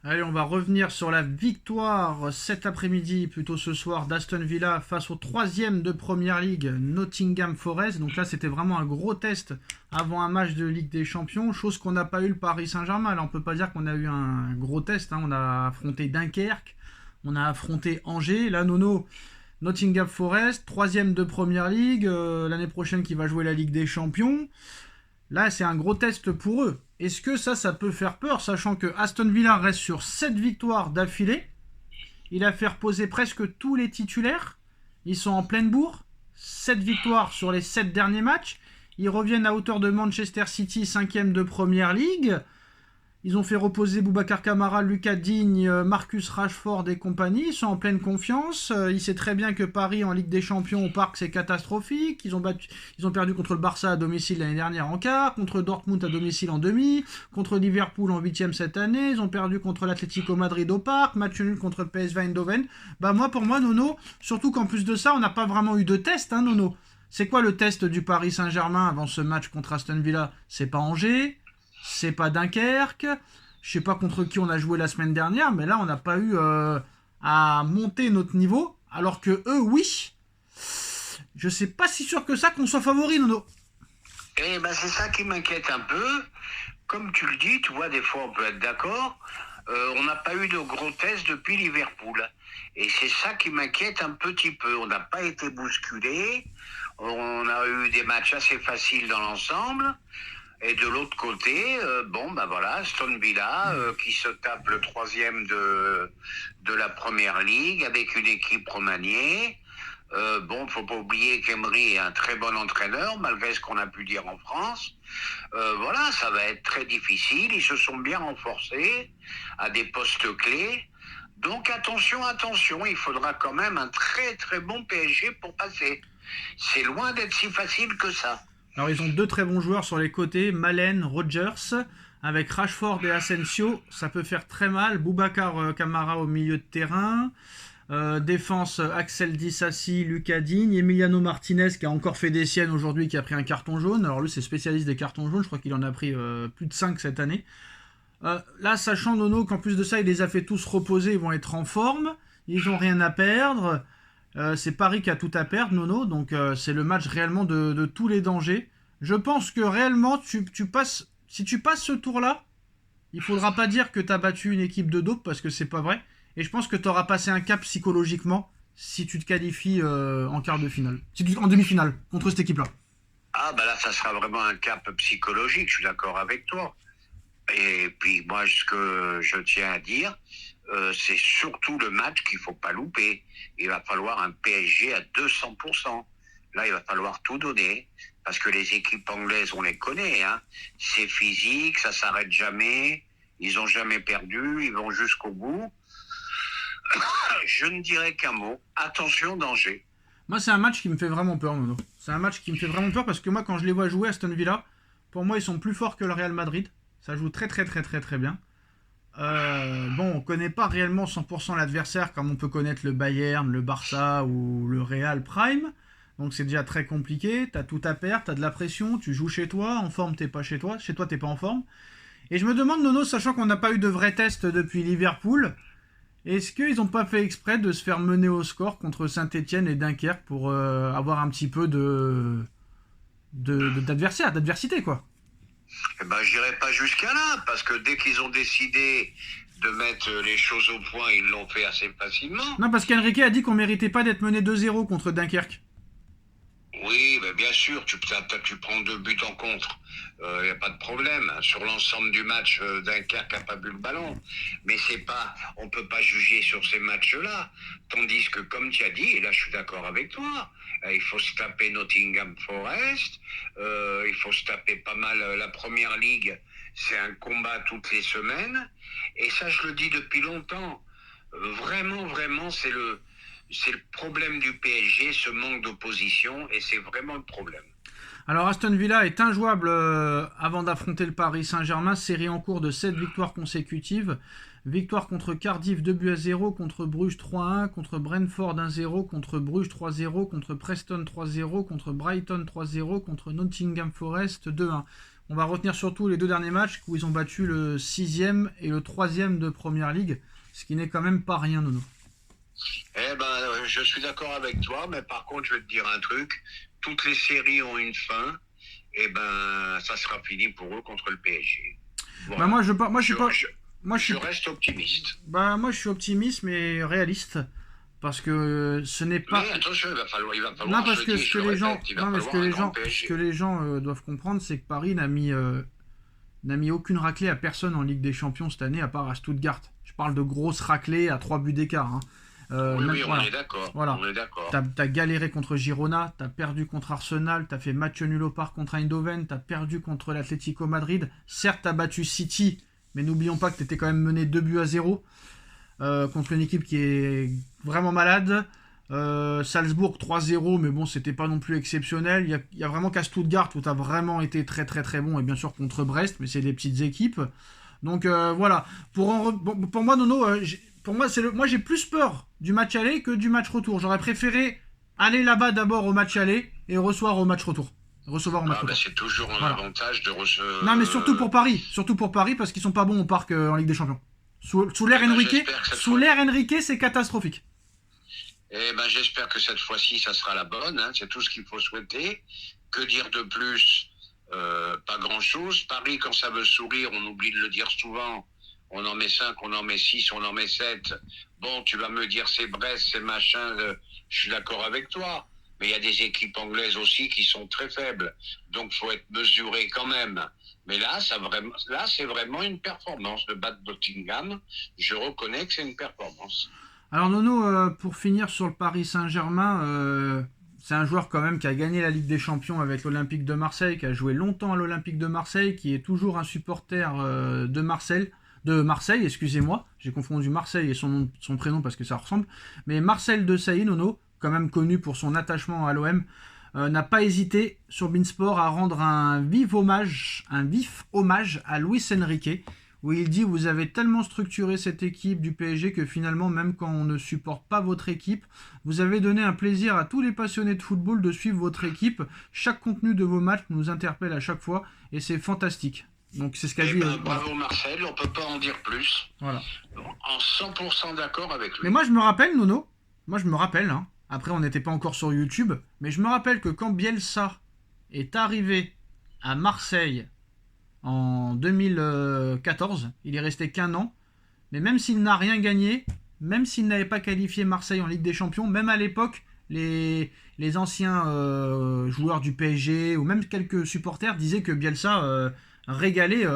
Allez, on va revenir sur la victoire cet après-midi, plutôt ce soir, d'Aston Villa face au troisième de Première League, Nottingham Forest. Donc là, c'était vraiment un gros test avant un match de Ligue des Champions, chose qu'on n'a pas eu le Paris Saint-Germain. Là, on peut pas dire qu'on a eu un gros test, hein. On a affronté Dunkerque, on a affronté Angers. Là, Nono, Nottingham Forest, troisième de Première League, l'année prochaine qui va jouer la Ligue des Champions. Là, c'est un gros test pour eux. Est-ce que ça peut faire peur, sachant que Aston Villa reste sur 7 victoires d'affilée. Il a fait reposer presque tous les titulaires. Ils sont en pleine bourre. 7 victoires sur les 7 derniers matchs. Ils reviennent à hauteur de Manchester City, 5e de Première League. Ils ont fait reposer Boubacar Kamara, Lucas Digne, Marcus Rashford et compagnie. Ils sont en pleine confiance. Il sait très bien que Paris en Ligue des Champions au Parc, c'est catastrophique. Ils ont perdu contre le Barça à domicile l'année dernière en quart, contre Dortmund à domicile en demi, contre Liverpool en 8e cette année. Ils ont perdu contre l'Atlético Madrid au Parc, match nul contre le PSV Eindhoven. Pour moi, Nono, surtout qu'en plus de ça, on n'a pas vraiment eu de test, hein, Nono. C'est quoi le test du Paris Saint-Germain avant ce match contre Aston Villa? C'est pas Angers, c'est pas Dunkerque. Je sais pas contre qui on a joué la semaine dernière, mais là on n'a pas eu à monter notre niveau, alors que eux, oui. Je sais pas si sûr que ça qu'on soit favori, Nono. C'est ça qui m'inquiète un peu. Comme tu le dis, tu vois, des fois on peut être d'accord. On n'a pas eu de gros tests depuis Liverpool. Et c'est ça qui m'inquiète un petit peu. On n'a pas été bousculé. On a eu des matchs assez faciles dans l'ensemble. Et de l'autre côté, Aston Villa qui se tape le troisième de la Première Ligue avec une équipe remaniée. Faut pas oublier qu'Emery est un très bon entraîneur, malgré ce qu'on a pu dire en France. Ça va être très difficile. Ils se sont bien renforcés à des postes clés. Donc attention, il faudra quand même un très très bon PSG pour passer. C'est loin d'être si facile que ça. Alors ils ont deux très bons joueurs sur les côtés, Malen, Rogers, avec Rashford et Asensio, ça peut faire très mal. Boubacar Kamara au milieu de terrain, défense Axel Disasi, Lucas Digne, Emiliano Martinez qui a encore fait des siennes aujourd'hui, qui a pris un carton jaune. Alors lui c'est spécialiste des cartons jaunes, je crois qu'il en a pris plus de 5 cette année. Là, sachant Nono qu'en plus de ça il les a fait tous reposer, ils vont être en forme, ils n'ont rien à perdre. C'est Paris qui a tout à perdre, Nono, donc c'est le match réellement de tous les dangers. Je pense que réellement, si tu passes ce tour-là, il faudra pas dire que tu as battu une équipe de dope, parce que c'est pas vrai. Et je pense que tu auras passé un cap psychologiquement si tu te qualifies en quart de finale. En demi-finale, contre cette équipe-là. Là, ça sera vraiment un cap psychologique, je suis d'accord avec toi. Et puis moi, ce que je tiens à dire, c'est surtout le match qu'il faut pas louper. Il va falloir un PSG à 200%. Là, il va falloir tout donner, parce que les équipes anglaises, on les connaît, hein. C'est physique, ça s'arrête jamais, ils ont jamais perdu, ils vont jusqu'au bout. Je ne dirais qu'un mot, attention, danger. Moi, c'est un match qui me fait vraiment peur, Nono. C'est un match qui me fait vraiment peur, parce que moi, quand je les vois jouer à Aston Villa, pour moi, ils sont plus forts que le Real Madrid. Ça joue très très très très très bien. On connaît pas réellement 100% l'adversaire comme on peut connaître le Bayern, le Barça ou le Real Prime. Donc c'est déjà très compliqué. T'as tout à perdre, t'as de la pression, tu joues chez toi, en forme t'es pas chez toi, t'es pas en forme. Et je me demande, Nono, sachant qu'on n'a pas eu de vrai test depuis Liverpool, est-ce qu'ils n'ont pas fait exprès de se faire mener au score contre Saint-Etienne et Dunkerque pour avoir un petit peu d'adversité, quoi? J'irai pas jusqu'à là, parce que dès qu'ils ont décidé de mettre les choses au point, ils l'ont fait assez facilement. Non, parce qu'Enrique a dit qu'on méritait pas d'être mené 2-0 contre Dunkerque. Oui, bien sûr, tu prends 2 buts en contre. Il n'y a pas de problème. Sur l'ensemble du match, Dunkerque n'a pas bu le ballon. Mais on peut pas juger sur ces matchs-là. Tandis que, comme tu as dit, et là je suis d'accord avec toi, il faut se taper Nottingham Forest, il faut se taper pas mal la Première Ligue. C'est un combat toutes les semaines. Et ça, je le dis depuis longtemps. Vraiment, vraiment, c'est le problème du PSG, ce manque d'opposition, et c'est vraiment le problème. Alors Aston Villa est injouable avant d'affronter le Paris Saint-Germain, série en cours de 7 victoires consécutives. Victoire contre Cardiff 2-0, contre Bruges 3-1, contre Brentford 1-0, contre Bruges 3-0, contre Preston 3-0, contre Brighton 3-0, contre Nottingham Forest 2-1. On va retenir surtout les 2 derniers matchs où ils ont battu le 6e et le 3e de Première Ligue, ce qui n'est quand même pas rien, Nono. Eh ben, je suis d'accord avec toi, mais par contre, je vais te dire un truc. Toutes les séries ont une fin, et ben, ça sera fini pour eux contre le PSG. Voilà. Bah moi, je reste optimiste. Bah moi, je suis optimiste mais réaliste. Parce que ce n'est pas. Mais attention, il va falloir. Non, parce que ce que les gens doivent comprendre, c'est que Paris n'a mis aucune raclée à personne en Ligue des Champions cette année, à part à Stuttgart. Je parle de grosses raclées à 3 buts d'écart. Hein. Oui, on est d'accord. Voilà. On est d'accord. T'as galéré contre Girona, t'as perdu contre Arsenal, t'as fait match nul au parc contre Eindhoven, t'as perdu contre l'Atlético Madrid. Certes, t'as battu City, mais n'oublions pas que t'étais quand même mené 2-0 contre une équipe qui est vraiment malade. Salzbourg 3-0, mais bon, c'était pas non plus exceptionnel. Il y a vraiment qu'à Stuttgart où t'as vraiment été très très très bon, et bien sûr contre Brest, mais c'est des petites équipes. Donc voilà. Pour moi, Nono, moi j'ai plus peur du match aller que du match retour. J'aurais préféré aller là-bas d'abord au match aller et recevoir au match retour. C'est toujours un avantage de recevoir. Non, mais surtout pour Paris, parce qu'ils sont pas bons au parc en Ligue des Champions. Sous l'ère Enrique, c'est catastrophique. Eh ben, j'espère que cette fois-ci, ça sera la bonne. Hein. C'est tout ce qu'il faut souhaiter. Que dire de plus? Pas grand-chose. Paris, quand ça veut sourire, on oublie de le dire souvent. On en met 5, on en met 6, on en met 7. Bon, tu vas me dire c'est Brest, c'est machin. Je suis d'accord avec toi. Mais il y a des équipes anglaises aussi qui sont très faibles. Donc, il faut être mesuré quand même. Mais là, c'est vraiment une performance de battre Nottingham. Je reconnais que c'est une performance. Alors Nono, pour finir sur le Paris Saint-Germain, c'est un joueur quand même qui a gagné la Ligue des Champions avec l'Olympique de Marseille, qui a joué longtemps à l'Olympique de Marseille, qui est toujours un supporter de Marseille, excusez-moi, j'ai confondu Marseille et son prénom parce que ça ressemble. Mais Marcel Desailly, Nono, quand même connu pour son attachement à l'OM, n'a pas hésité sur Beansport à rendre un vif hommage à Luis Enrique, où il dit: vous avez tellement structuré cette équipe du PSG que finalement, même quand on ne supporte pas votre équipe, vous avez donné un plaisir à tous les passionnés de football de suivre votre équipe. Chaque contenu de vos matchs nous interpelle à chaque fois et c'est fantastique. Donc c'est ce qu'a dit. Bravo Marcel, on peut pas en dire plus. Voilà. En 100% d'accord avec lui. Mais moi je me rappelle, Nono, hein. Après on n'était pas encore sur YouTube, mais je me rappelle que quand Bielsa est arrivé à Marseille en 2014, il est resté qu'1 an, mais même s'il n'a rien gagné, même s'il n'avait pas qualifié Marseille en Ligue des Champions, même à l'époque, les anciens joueurs du PSG ou même quelques supporters disaient que Bielsa régalait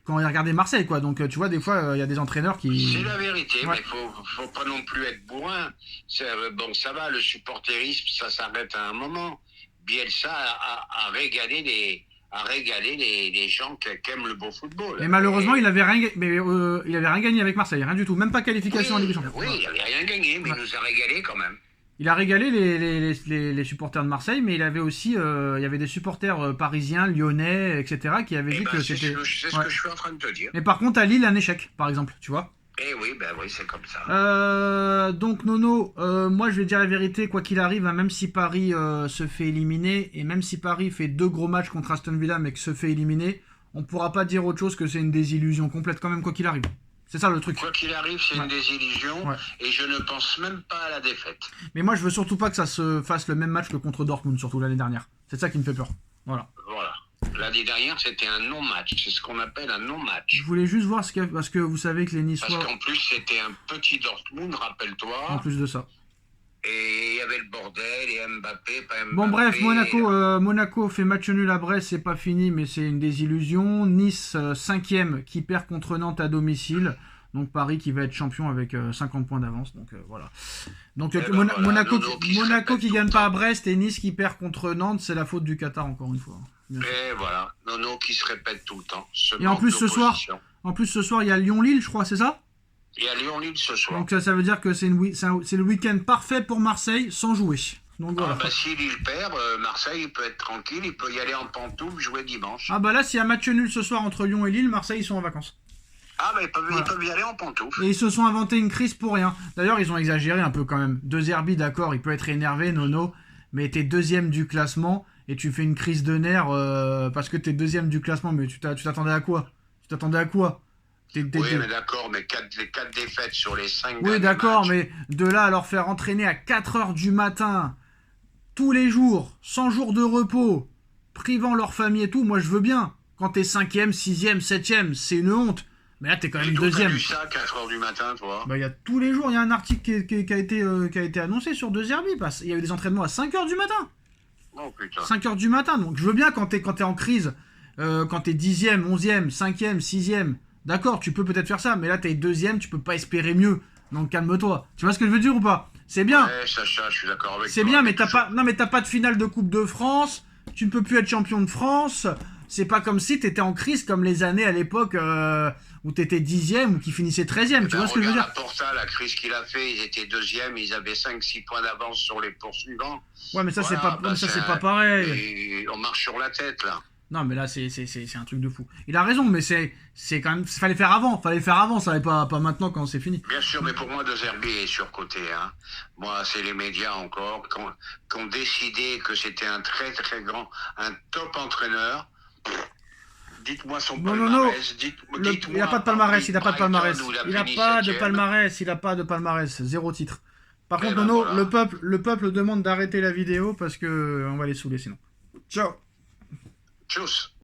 quand il regardait Marseille, quoi. Donc tu vois, des fois il y a des entraîneurs qui... C'est la vérité, mais faut pas non plus être bourrin. Bon, ça va, le supporterisme, ça s'arrête à un moment. Bielsa a régalé les gens qui aiment le beau football. Mais malheureusement, il avait rien gagné avec Marseille, rien du tout, même pas qualification en Ligue des Champions. Oui, il avait rien gagné, mais il nous a régalé quand même. Il a régalé les supporters de Marseille, mais il avait aussi, il y avait des supporters parisiens, lyonnais, etc., qui avaient dit que c'était... C'est ce que je suis en train de te dire. Mais par contre, à Lille, un échec, par exemple, tu vois. Eh oui, c'est comme ça. Donc Nono, moi je vais dire la vérité, quoi qu'il arrive, hein, même si Paris se fait éliminer, et même si Paris fait 2 gros matchs contre Aston Villa, mais que se fait éliminer, on pourra pas dire autre chose que c'est une désillusion complète quand même, quoi qu'il arrive. C'est ça le truc. Quoi qu'il arrive, c'est une désillusion, et je ne pense même pas à la défaite. Mais moi je veux surtout pas que ça se fasse le même match que contre Dortmund, surtout l'année dernière. C'est ça qui me fait peur. Voilà. L'année dernière, c'était un non-match. C'est ce qu'on appelle un non-match. Je voulais juste voir parce que vous savez que les Niçois... Parce qu'en plus, c'était un petit Dortmund, rappelle-toi. En plus de ça. Et il y avait le bordel, et Mbappé, pas Mbappé... Bon bref, Monaco fait match nul à Brest, c'est pas fini, mais c'est une désillusion. Nice, 5e, qui perd contre Nantes à domicile. Donc Paris qui va être champion avec 50 points d'avance. Donc voilà. Donc Monaco qui gagne pas à Brest et Nice qui perd contre Nantes, c'est la faute du Qatar encore une fois. Et voilà, Nono qui se répète tout le temps. Et en plus ce soir, il y a Lyon-Lille, je crois, c'est ça? Il y a Lyon-Lille ce soir. Donc ça veut dire que c'est le week-end parfait pour Marseille sans jouer. Donc voilà. Si Lille perd, Marseille il peut être tranquille, il peut y aller en pantoufle, jouer dimanche. Ah bah là, s'il y a match nul ce soir entre Lyon et Lille, Marseille ils sont en vacances. Ah bah ils peuvent y aller en pantoufle. Et ils se sont inventés une crise pour rien. D'ailleurs, ils ont exagéré un peu quand même. De Zerbi, d'accord, il peut être énervé, Nono, mais t'es 2e du classement et tu fais une crise de nerfs parce que t'es deuxième du classement, mais tu t'attendais à quoi? Tu t'attendais à quoi? Oui, mais d'accord, mais les 4 défaites sur les 5 Oui, derniers d'accord, matchs. mais de là à leur faire entraîner à 4 heures du matin, tous les jours, 100 jours de repos, privant leur famille et tout, moi je veux bien. Quand t'es cinquième, sixième, septième, c'est une honte. Mais là, t'es quand Et même d'où t'as deuxième. lu ça à 4 heures du matin, toi? Bah, il y a tous les jours, il y a un article qui a été annoncé sur De Zerbi. Il y a eu des entraînements à 5 heures du matin. Oh putain. 5 heures du matin, donc je veux bien quand t'es en crise, quand t'es dixième, onzième, cinquième, sixième. D'accord, tu peux peut-être faire ça, mais là t'es deuxième, tu peux pas espérer mieux. Donc calme-toi. Tu vois ce que je veux dire ou pas? C'est bien. Ouais, Sacha, je suis d'accord avec toi. C'est bien, mais t'as toujours- pas, non, mais t'as pas de finale de Coupe de France. Tu ne peux plus être champion de France. C'est pas comme si t'étais en crise comme les années à l'époque où t'étais dixième ou qui finissait 13e. Tu Ben, vois ce que je veux regarde dire? la Porta, la crise qu'il a fait, ils étaient deuxième, ils avaient 5-6 points d'avance sur les poursuivants. Ouais, mais ça c'est Voilà, pas, bah, ça c'est pas pareil. et on marche sur la tête, là. Non, mais là c'est un truc de fou. Il a raison, mais c'est quand même, fallait faire avant. Fallait faire avant, ça pas maintenant quand c'est fini. Bien sûr, mais pour moi, De Zerbi est surcoté. Hein. Moi, c'est les médias encore qui ont décidé que c'était un très très grand, un top entraîneur. Dites-moi son Non, non, non. palmarès. Il a pas de palmarès, il a pas de palmarès. Brighton, où Il a fini pas de septième. palmarès, il a pas de palmarès. Zéro titre. Par Eh contre, ben Nono, voilà. le peuple demande d'arrêter la vidéo parce que on va les saouler sinon. Ciao. Tchuss.